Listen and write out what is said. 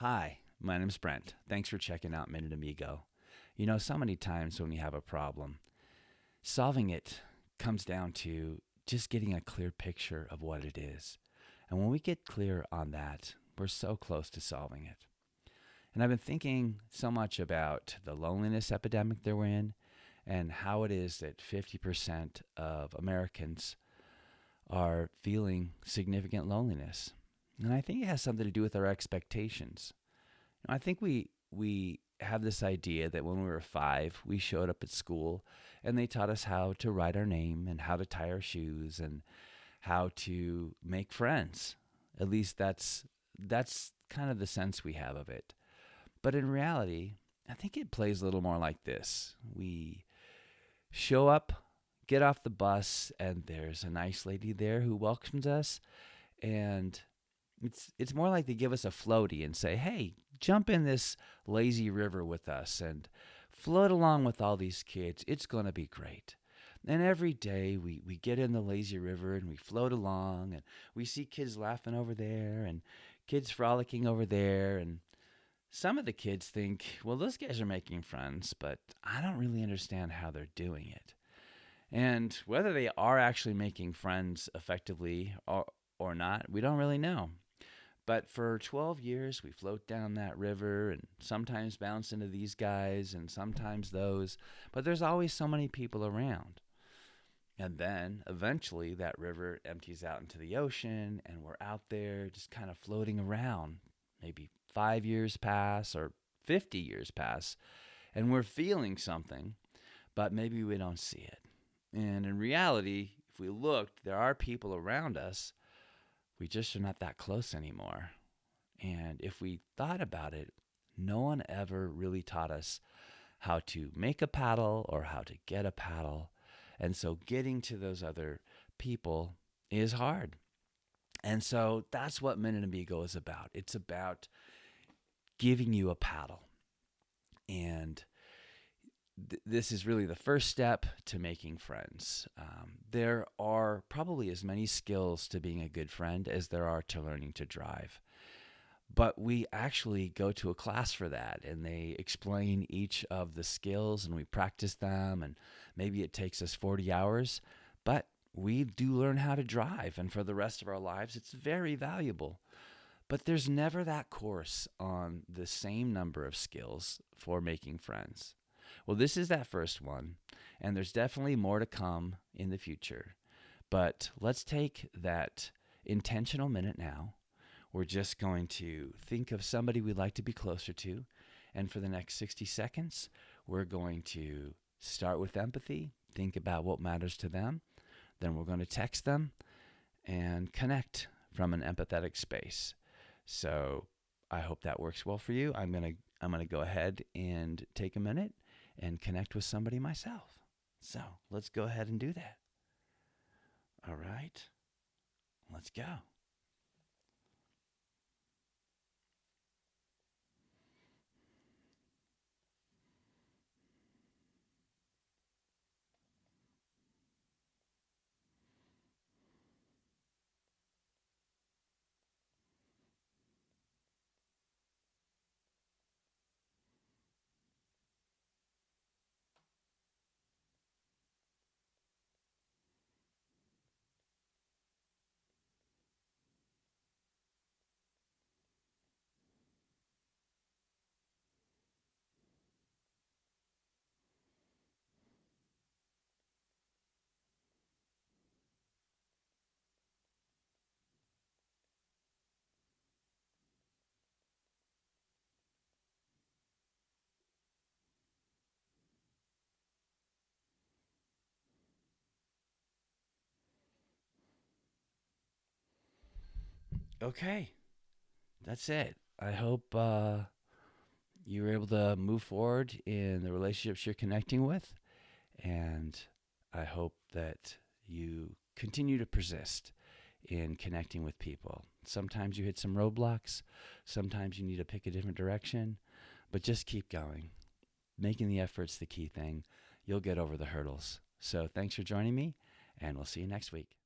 Hi, my name's Brent. Thanks for checking out Minute Amigo. So many times when we have a problem, solving it comes down to just getting a clear picture of what it is. And when we get clear on that, we're so close to solving it. And I've been thinking so much about the loneliness epidemic that we're in and how it is that 50% of Americans are feeling significant loneliness. And I think it has something to do with our expectations. I think we have this idea that when we were 5, we showed up at school and they taught us how to write our name and how to tie our shoes and how to make friends. At least that's kind of the sense we have of it. But in reality, I think it plays a little more like this. We show up, get off the bus, and there's a nice lady there who welcomes us, and it's more like they give us a floaty and say, "Hey, jump in this lazy river with us and float along with all these kids. It's going to be great." And every day we get in the lazy river and we float along and we see kids laughing over there and kids frolicking over there. And some of the kids think, well, those guys are making friends, but I don't really understand how they're doing it. And whether they are actually making friends effectively or not, we don't really know. But for 12 years, we float down that river and sometimes bounce into these guys and sometimes those. But there's always so many people around. And then eventually that river empties out into the ocean and we're out there just kind of floating around. Maybe 5 years pass or 50 years pass and we're feeling something, but maybe we don't see it. And in reality, if we looked, there are people around us. We just are not that close anymore. And if we thought about it, no one ever really taught us how to make a paddle or how to get a paddle. And so getting to those other people is hard. And so that's what Minute Amigo is about. It's about giving you a paddle. And this is really the first step to making friends. There are probably as many skills to being a good friend as there are to learning to drive. But we actually go to a class for that, and they explain each of the skills, and we practice them, and maybe it takes us 40 hours, but we do learn how to drive, and for the rest of our lives, it's very valuable. But there's never that course on the same number of skills for making friends. Well, this is that first one, and there's definitely more to come in the future. But let's take that intentional minute now. We're just going to think of somebody we'd like to be closer to, and for the next 60 seconds, we're going to start with empathy, think about what matters to them, then we're going to text them and connect from an empathetic space. So I hope that works well for you. I'm gonna go ahead and take a minute and connect with somebody myself. So let's go ahead and do that. All right, let's go. Okay, that's it. I hope you were able to move forward in the relationships you're connecting with. And I hope that you continue to persist in connecting with people. Sometimes you hit some roadblocks. Sometimes you need to pick a different direction. But just keep going. Making the effort's the key thing. You'll get over the hurdles. So thanks for joining me, and we'll see you next week.